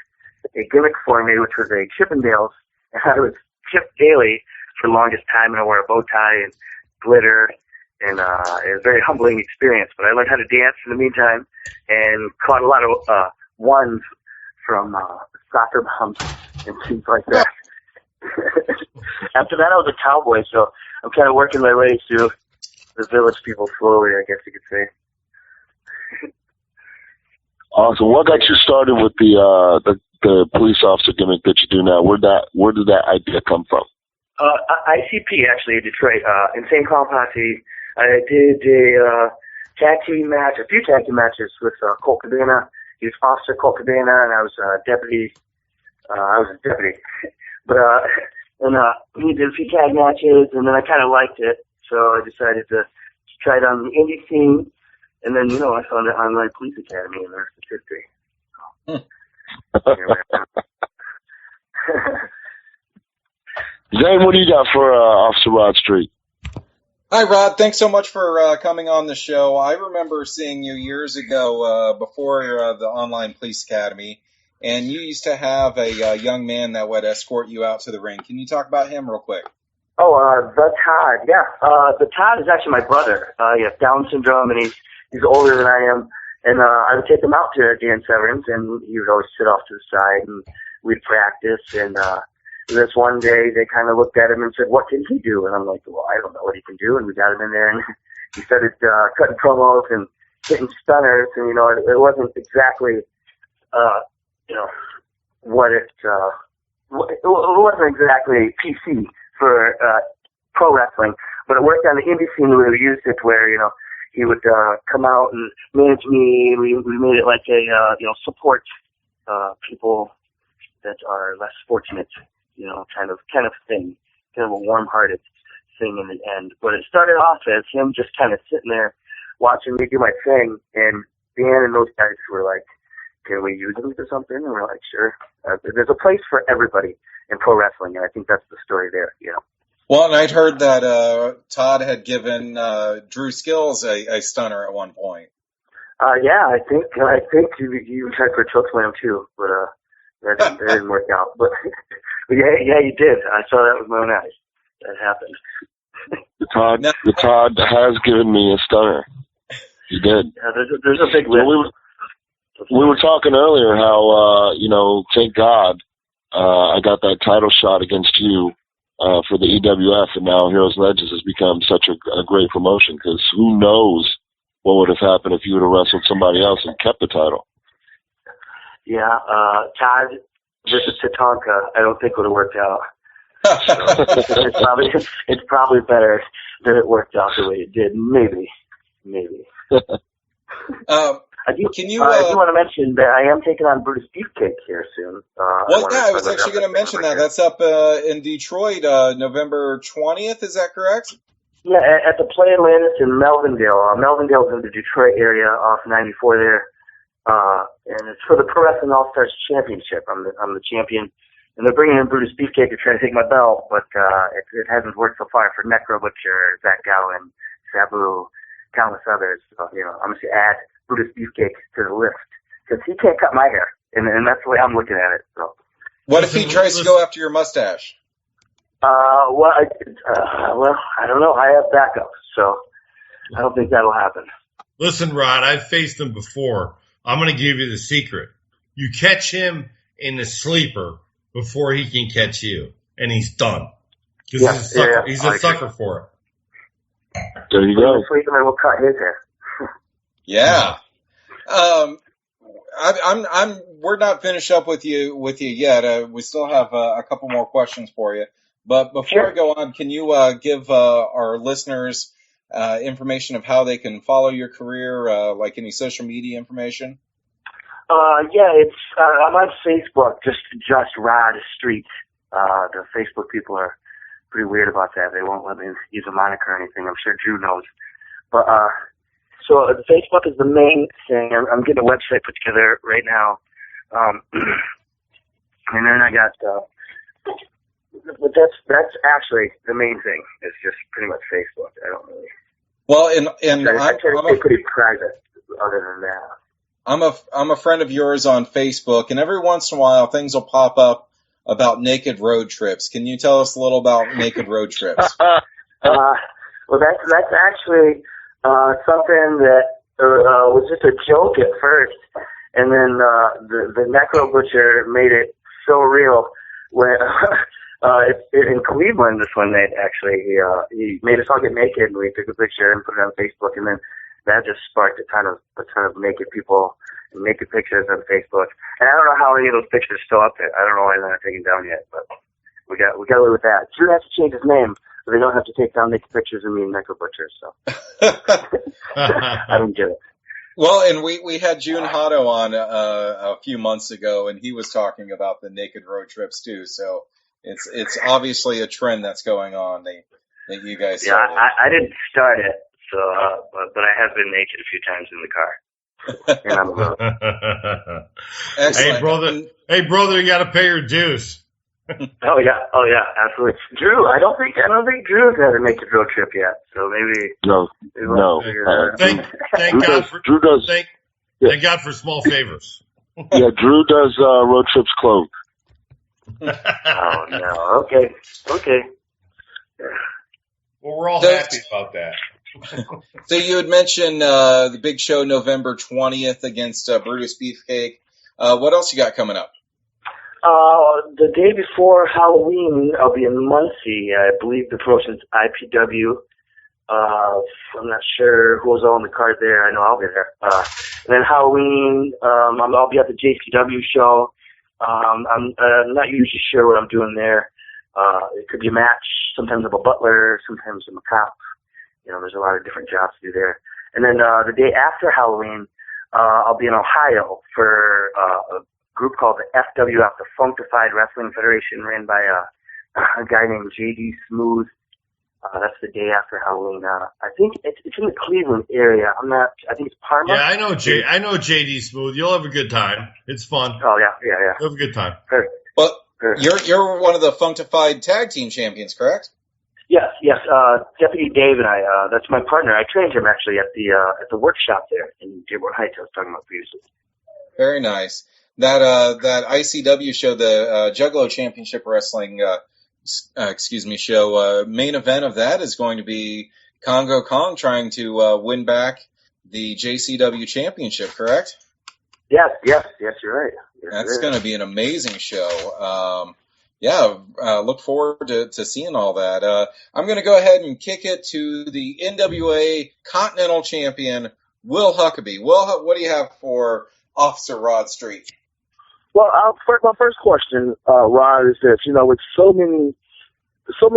a gimmick for me, which was a Chippendales, and I was chipped daily for the longest time, and I wore a bow tie and glitter. And it was a very humbling experience. But I learned how to dance in the meantime and caught a lot of ones from soccer bumps and things like that. After that, I was a cowboy, so I'm kind of working my way through the village people slowly, I guess you could say. Awesome. What got you started with the police officer gimmick that you do now? Where did that idea come from? ICP, actually, in Detroit. Insane Clown Posse. I did a few tag team matches with Colt Cabana. He was Officer Colt Cabana, and I was deputy. I was a deputy. But we did a few tag matches, and then I kind of liked it, so I decided to try it on the indie scene. And then, I found the online police academy, and the rest is history. Zane, what do you got for Officer Rod Street? Hi, Rod. Thanks so much for coming on the show. I remember seeing you years ago before the Online Police Academy, and you used to have a young man that would escort you out to the ring. Can you talk about him real quick? Oh, the Todd, yeah. The Todd is actually my brother. He has Down syndrome, and he's older than I am. And I would take him out to Dan Severn's, and he would always sit off to the side, and we'd practice. And this one day, they kind of looked at him and said, "What can he do?" And I'm like, "Well, I don't know what he can do." And we got him in there, and he started cutting promos and hitting stunners. And it wasn't exactly, it wasn't exactly PC for pro wrestling, but it worked on the indie scene. We used it where he would come out and manage me. We made it like a support people that are less fortunate. Kind of thing, kind of a warm-hearted thing in the end. But it started off as him just kind of sitting there watching me do my thing, and Dan and those guys were like, "Can we use him for something?" And we're like, "Sure." There's a place for everybody in pro wrestling, and I think that's the story there, Well, and I'd heard that Todd had given Drew Skills a stunner at one point. Yeah, I think you tried for a chokeslam too, but that didn't work out. But yeah, you did. I saw that with my own eyes. That happened. The Todd has given me a stunner. He did. Yeah, there's a big list. We were talking earlier how thank God I got that title shot against you for the EWF, and now Heroes and Legends has become such a great promotion, because who knows what would have happened if you would have wrestled somebody else and kept the title. Yeah, Todd versus Tatanka, I don't think would have worked out. So it's probably better that it worked out the way it did. Maybe. I do want to mention that I am taking on Brutus Beefcake here soon. I was actually going to mention that. That's up in Detroit, November 20th. Is that correct? Yeah, at the Play Atlantis in Melvindale. Melvindale's in the Detroit area off 94 there. And it's for the Pro Wrestling All-Stars Championship. I'm the champion. And they're bringing in Brutus Beefcake to try to take my belt, but it hasn't worked so far for Necro Butcher, Zach Gowen, Sabu, countless others. So, I'm going to add Brutus Beefcake to the list, because he can't cut my hair, and that's the way I'm looking at it. So, what if he tries to go after your mustache? Well, I don't know. I have backups, so I don't think that'll happen. Listen, Rod, I've faced him before. I'm going to give you the secret. You catch him in the sleeper before he can catch you, and he's done. Because he's a sucker for it. There you go. Sleeper, and we'll cut his hair. Yeah. We're not finished up with you yet. We still have a couple more questions for you. But before I go on, can you give our listeners information of how they can follow your career, like any social media information? It's I'm on Facebook, just Rod Street. The Facebook people are pretty weird about that. They won't let me use a moniker or anything. I'm sure Drew knows. But so Facebook is the main thing. I'm getting a website put together right now, and then I got. But that's actually the main thing. It's just pretty much Facebook. I don't really. Well, and I try to stay pretty private. Other than that. I'm a friend of yours on Facebook, and every once in a while things will pop up about naked road trips. Can you tell us a little about naked road trips? Well, that's actually something that was just a joke at first, and then the necro butcher made it so real. When in Cleveland, this one night actually, he made us all get naked, and we took a picture and put it on Facebook, and then that just sparked a ton of naked people and naked pictures on Facebook. And I don't know how any of those pictures are still up there. I don't know why they're not taken down yet, but we got away with that. Drew has to change his name so they don't have to take down naked pictures of me and Necro Butcher, so I don't get it. Well, and we had June Hotto on a few months ago, and he was talking about the naked road trips too. So it's obviously a trend that's going on that you guys started. Yeah, I didn't start it. So, but I have been naked a few times in the car. And I'm alone. Hey brother, you got to pay your dues. Oh yeah, absolutely. Drew, I don't think Drew's had a naked road trip yet. So maybe no. Thank God for Drew does. Thank God for small favors. Yeah, Drew does road trips clothed. Oh no. Okay. Well, we're all happy about that. So you had mentioned the big show November 20th against Brutus Beefcake. What else you got coming up? The day before Halloween, I'll be in Muncie. I believe the promotion's IPW. I'm not sure who's all on the card there. I know I'll be there. And then Halloween, I'll be at the JCW show. I'm not usually sure what I'm doing there. It could be a match. Sometimes I'm a butler. Sometimes I'm a cop. There's a lot of different jobs to do there. And then the day after Halloween, I'll be in Ohio for a group called the FWF, the Functified Wrestling Federation, ran by a guy named JD Smooth. That's the day after Halloween. I think it's in the Cleveland area. I think it's Parma. Yeah, I know JD Smooth. You'll have a good time. It's fun. Oh yeah. You'll have a good time. Perfect. Well, you're one of the Functified Tag Team Champions, correct? Yes. Deputy Dave and I, that's my partner. I trained him actually at the workshop there in Dearborn Heights I was talking about previously. Very nice. That ICW show, the Juggalo Championship Wrestling, show, main event of that is going to be Congo Kong trying to win back the JCW Championship, correct? Yes, you're right. Yes, that's going to be an amazing show. Look forward to seeing all that. I'm going to go ahead and kick it to the NWA Continental Champion, Will Huckabee. Will, what do you have for Officer Rod Street? Well, my first question, Rod, is this. With so many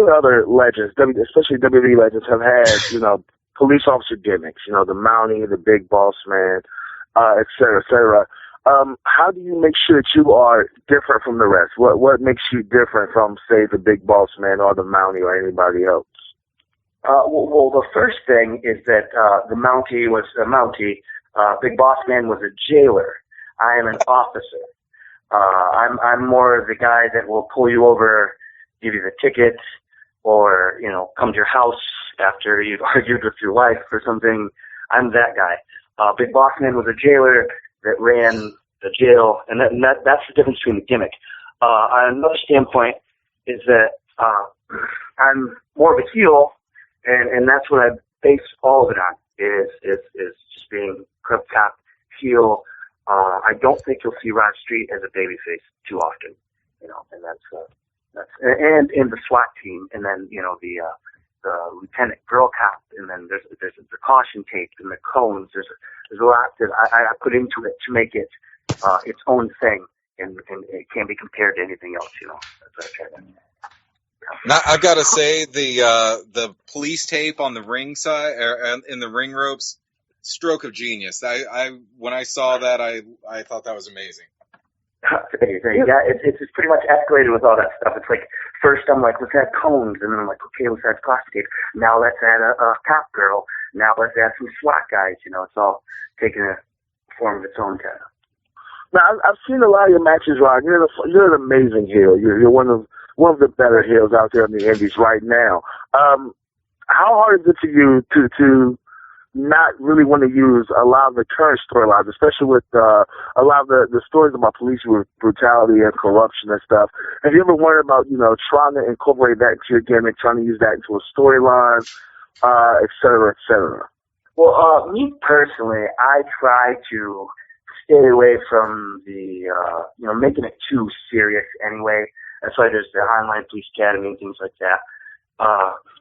other legends, especially WWE legends, have had, police officer gimmicks, the Mountie, the Big Boss Man, et cetera, et cetera. How do you make sure that you are different from the rest? What makes you different from, say, the Big Boss Man or the Mountie or anybody else? Well, the first thing is that the Mountie was a Mountie. Big Boss Man was a jailer. I am an officer. I'm more of the guy that will pull you over, give you the ticket, or come to your house after you've argued with your wife or something. I'm that guy. Big Boss Man was a jailer that ran the jail, and that's the difference between the gimmick. On another standpoint is that I'm more of a heel, and that's what I base all of it on, is just being corrupt cop, heel. I don't think you'll see Rod Street as a babyface too often, and that's and in the SWAT team, and then the the lieutenant girl cop, and then there's the caution tape and the cones. There's a lot that I put into it to make it its own thing, and it can't be compared to anything else. That's what I try to. Now, I've got to say the police tape on the ring side or in the ring ropes, stroke of genius. When I saw that, I thought that was amazing. Yeah, it's pretty much escalated with all that stuff. It's like first I'm like, let's add cones, and then I'm like, okay, let's add caution tape. Now let's add a cop girl. Now let's add some SWAT guys. It's all taking a form of its own kind of. Now I've seen a lot of your matches, Rod. You're an amazing heel. You're one of the better heels out there in the Indies right now. How hard is it for you to not really want to use a lot of the current storylines, especially with a lot of the stories about police brutality and corruption and stuff? Have you ever worried about, trying to incorporate that into your gimmick, trying to use that into a storyline, et cetera, et cetera? Well, me personally, I try to stay away from the, making it too serious anyway. That's why there's the online police academy and things like that.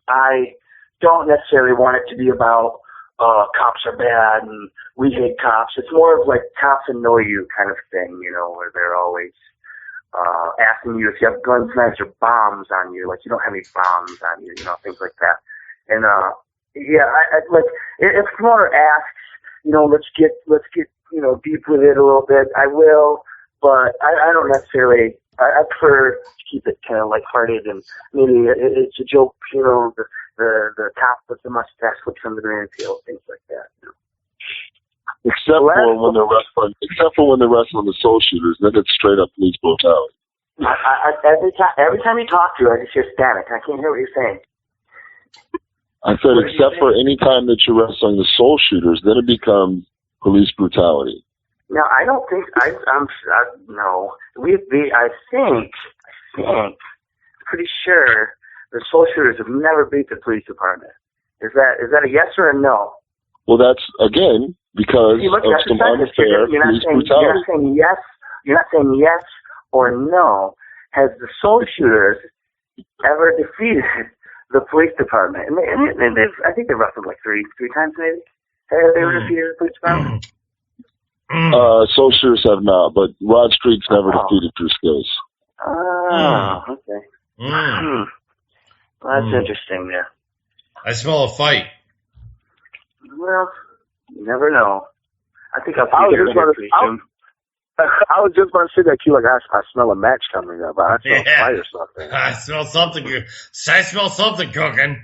I don't necessarily want it to be about cops are bad and we hate cops. It's more of like cops annoy you kind of thing, where they're always asking you if you have guns, knives, or bombs on you. Like you don't have any bombs on you, things like that. And I like if someone asks, let's get deep with it a little bit. I will, but I don't necessarily. I prefer to keep it kind of lighthearted and maybe it's a joke, the cop with the mustache flips under the rainfield, things like that. Except for when they're wrestling the Soul Shooters, then it's straight up police brutality. Every time you talk to her, I just hear static. I can't hear what you're saying. I said except for any time that you're wrestling the Soul Shooters, then it becomes police brutality. No, I don't think no. I think, pretty sure the Soul Shooters have never beat the police department. Is that a yes or a no? Well, that's again because of some unfair police brutality. You're not saying yes or no. Has the Soul Shooters ever defeated the police department? And I think they've wrestled like three times maybe. Have they ever defeated the police department? Soul Shooters have not, but Rod Street's never defeated Drew Skills. Oh, okay. Well, that's interesting, yeah. I smell a fight. Well, you never know. I think I'll I see you pretty soon. I was just about to say that, Q, like, I smell a match coming up. I smell a fight or something. I smell something. I smell something cooking.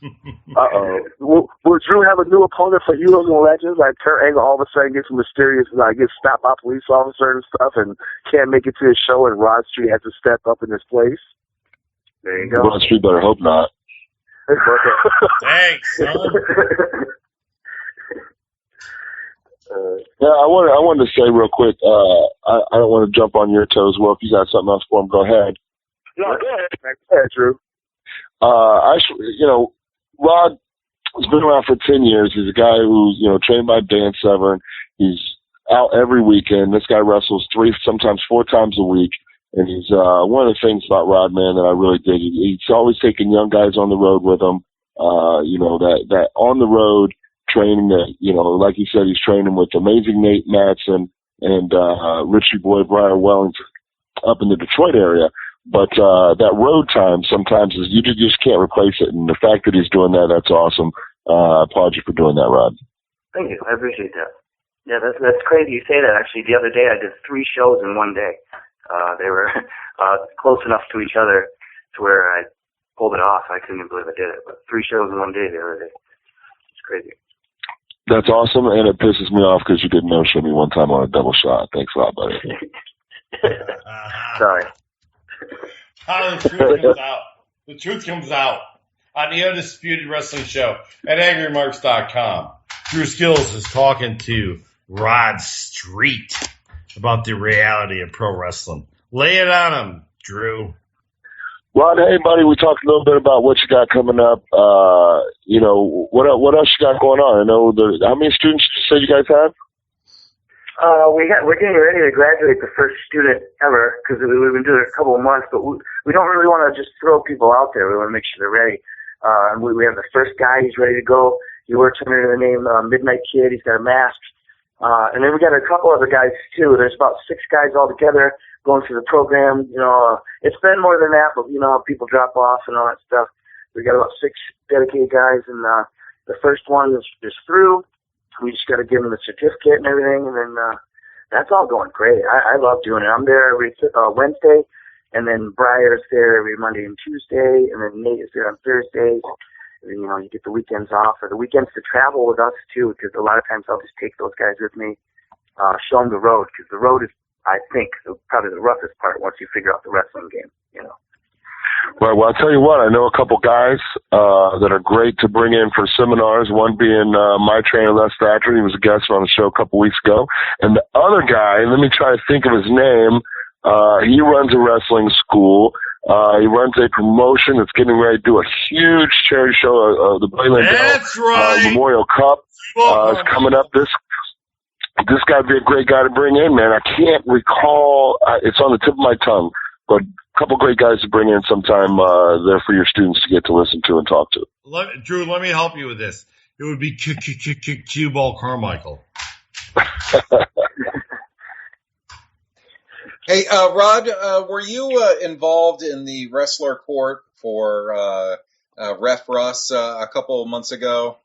Uh-oh. Will Drew have a new opponent for Heroes and Legends? Like Kurt Angle all of a sudden gets mysterious and gets stopped by a police officer and stuff and can't make it to his show and Rod Street has to step up in his place? There you go. Rod Street better hope not. Thanks, son. Yeah, I wanted to say real quick, I don't want to jump on your toes. Well, if you got something else for him, go ahead. No, go ahead, Drew. Rod has been around for 10 years. He's a guy who's, trained by Dan Severn. He's out every weekend. This guy wrestles 3, sometimes 4 times a week. And he's, one of the things about Rod, man, that I really dig. He's always taking young guys on the road with him. That on the road training that, like he said, he's training with amazing Nate Matson and, Richie Boyd, Brian Wellington up in the Detroit area. But that road time sometimes is you just can't replace it. And the fact that he's doing that, that's awesome. I applaud you for doing that, Rod. Thank you. I appreciate that. Yeah, that's crazy you say that. Actually, the other day I did 3 shows in one day. They were close enough to each other to where I pulled it off. I couldn't even believe I did it. But 3 shows in one day the other day. It's crazy. That's awesome, and it pisses me off because you didn't no-show me one time on a double shot. Thanks a lot, buddy. Sorry. How the truth comes out. The truth comes out on the Undisputed Wrestling Show at AngryMarks.com. Drew Skills is talking to Rod Street about the reality of pro wrestling. Lay it on him, Drew. Rod, hey, buddy, we talked a little bit about what you got coming up. What else you got going on? I know how many students did you say you guys have? We're getting ready to graduate the first student ever because we've been doing it a couple of months, but we don't really want to just throw people out there. We want to make sure they're ready. And we have the first guy. He's ready to go. He works under the name Midnight Kid. He's got a mask. And then we got a couple other guys, too. There's about 6 guys all together going through the program. It's been more than that, but how people drop off and all that stuff. We got about 6 dedicated guys, and the first one is through. We just got to give them the certificate and everything, and then that's all going great. I love doing it. I'm there every Wednesday, and then Breyer's there every Monday and Tuesday, and then Nate is there on Thursdays. And, you get the weekends off, or the weekends to travel with us, too, because a lot of times I'll just take those guys with me, show them the road, because the road is, I think, probably the roughest part once you figure out the wrestling game, Right. Well, I'll tell you what, I know a couple guys that are great to bring in for seminars, one being my trainer, Les Thatcher. He was a guest on the show a couple weeks ago. And the other guy, let me try to think of his name, he runs a wrestling school. He runs a promotion that's getting ready to do a huge charity show, the Blaine Memorial Cup. Is coming up. This guy would be a great guy to bring in, man. I can't recall. It's on the tip of my tongue. But a couple great guys to bring in sometime there for your students to get to listen to and talk to. Drew, let me help you with this. It would be Cue Ball Carmichael. Hey, Rod, were you involved in the wrestler court for Ref Russ a couple of months ago?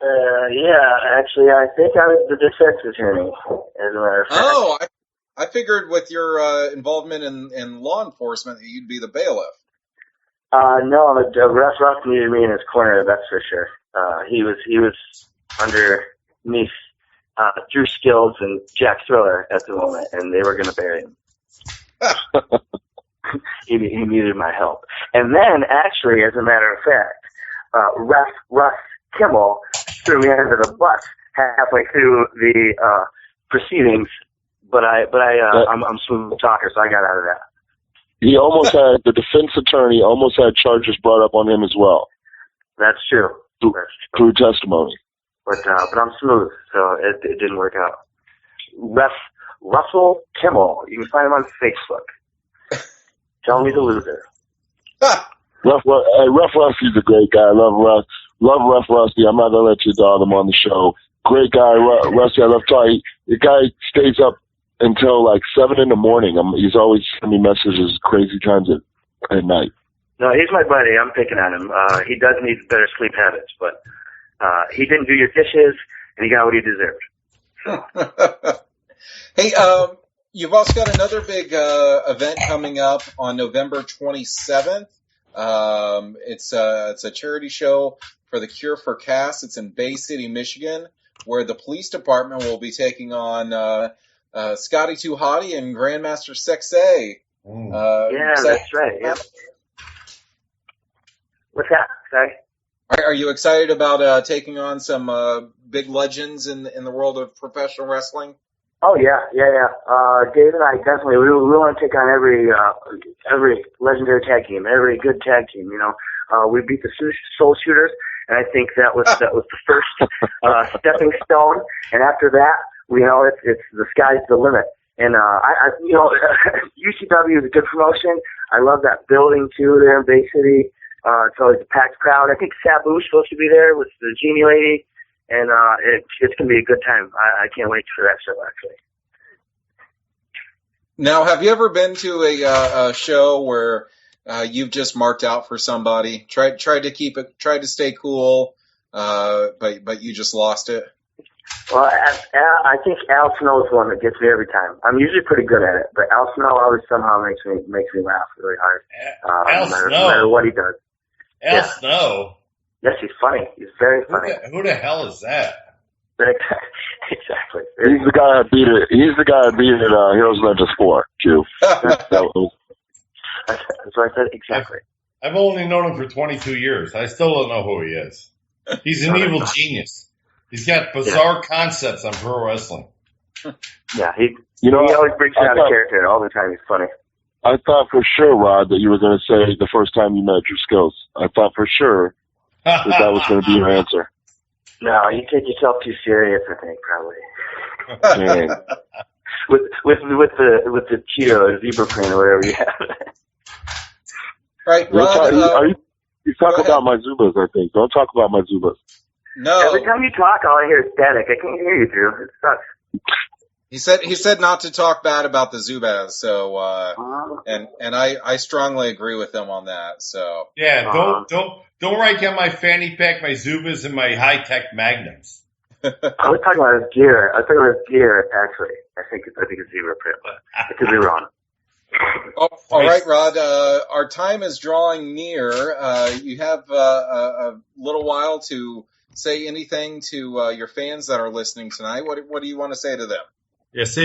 Yeah, actually, I think I was the defense attorney, as a matter of fact. Oh, I figured with your involvement in law enforcement that you'd be the bailiff. No, the Ref Russ needed me in his corner, that's for sure. He was underneath Drew Skills and Jack Thriller at the moment, and they were going to bury him. He needed my help. And then, actually, as a matter of fact, Ref Russ Kimmel threw me under the bus halfway through the proceedings. But I'm a smooth talker, so I got out of that. He almost had, the defense attorney almost had charges brought up on him as well. That's true. Through testimony. But I'm smooth, so it didn't work out. Ref Russell Kimmel. You can find him on Facebook. Tell me the loser. Ref Rusty's a great guy. I love Ref Rusty. I'm not going to let you dog him on the show. Great guy, Rusty. I love talking. The guy stays up until like 7 in the morning. He's always sending me messages crazy times at night. No, he's my buddy. I'm picking on him. He does need better sleep habits, but he didn't do your dishes, and he got what he deserved. Hey, you've also got another big event coming up on November 27th. It's a charity show for the Cure for Cast. It's in Bay City, Michigan, where the police department will be taking on Scotty Too Hottie and Grandmaster Sexay. Yeah, that's right. Yeah. What's that? Sorry. Are you excited about taking on some big legends in the world of professional wrestling? Oh yeah. Dave and I definitely we want to take on every legendary tag team, every good tag team. We beat the Soul Shooters, and I think that was the first stepping stone. And after that, it's the sky's the limit. And UCW is a good promotion. I love that building too there in Bay City. It's always a packed crowd. I think Sabu's supposed to be there with the Genie Lady. And it's going to be a good time. I can't wait for that show, actually. Now, have you ever been to a show where you've just marked out for somebody, tried to stay cool, but you just lost it? Well, I think Al Snow's one that gets me every time. I'm usually pretty good at it, but Al Snow always somehow makes me laugh really hard. No matter what he does. Al Snow? Yes, he's funny. He's very funny. Who the hell is that? Exactly. He's the guy I beat it. He's the guy I beat at Heroes and Legends 4, Q. That's what I said. Exactly. I've only known him for 22 years. I still don't know who he is. He's an evil genius. He's got bizarre concepts on pro wrestling. Yeah, he always breaks out of character all the time. He's funny. I thought for sure, Rod, that you were going to say the first time you met Drew Skills. I thought for sure that was going to be your answer. No, you take yourself too serious, I think, probably. with the Cheeto or zebra print or whatever you have. Right, Rod. You talk about my Zubas, I think. Don't talk about my Zubas. No. Every time you talk, all I hear is static. I can't hear you, Drew. It sucks. He said not to talk bad about the Zubaz, so and I strongly agree with him on that. So yeah, don't write down my fanny pack, my Zubas, and my high tech Magnums. I was talking about his gear. Actually. I think it's zebra print, but I could be wrong. Oh, all right, Rod. Our time is drawing near. You have a little while to say anything to your fans that are listening tonight. What do you want to say to them? Yeah, say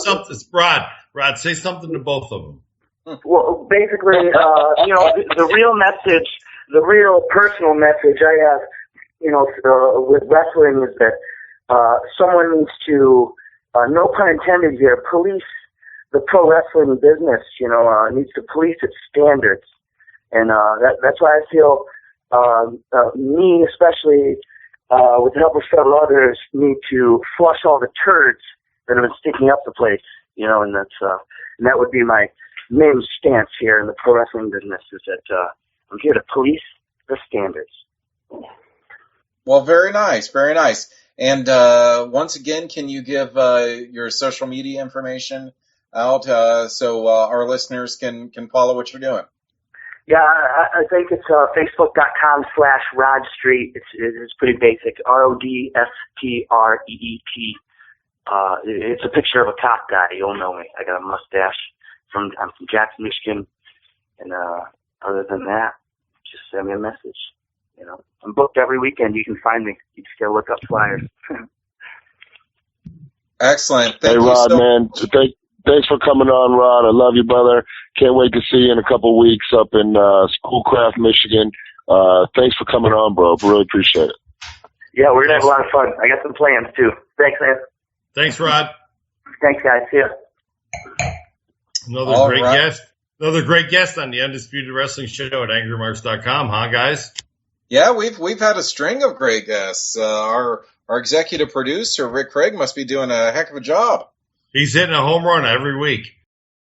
something, Rod. Say something to both of them. Well, basically, the real message, the real personal message I have, with wrestling is that someone needs to, no pun intended here, police the pro wrestling business. Needs to police its standards, and that's why I feel me, especially with the help of several others, need to flush all the turds that have been sticking up the place. And that would be my main stance here in the pro wrestling business, is that I'm here to police the standards. Well, very nice, very nice. And once again, can you give your social media information out so our listeners can follow what you're doing? Yeah, I think it's Facebook.com/Rod Street. It's pretty basic. RODSTREET. It's a picture of a cop guy. You'll know me. I got a mustache. I'm from Jackson, Michigan. And other than that, just send me a message. I'm booked every weekend. You can find me. You just gotta look up flyers. Excellent. Hey, Rod, man. Thanks for coming on, Rod. I love you, brother. Can't wait to see you in a couple of weeks up in Schoolcraft, Michigan. Thanks for coming on, bro. Really appreciate it. Yeah, we're gonna have a lot of fun. I got some plans too. Thanks, man. Thanks, Rod. Thanks, guys. See ya. Another great guest on the Undisputed Wrestling Show at AngryMarks.com, huh, guys? Yeah, we've had a string of great guests. Our executive producer, Rick Craig, must be doing a heck of a job. He's hitting a home run every week.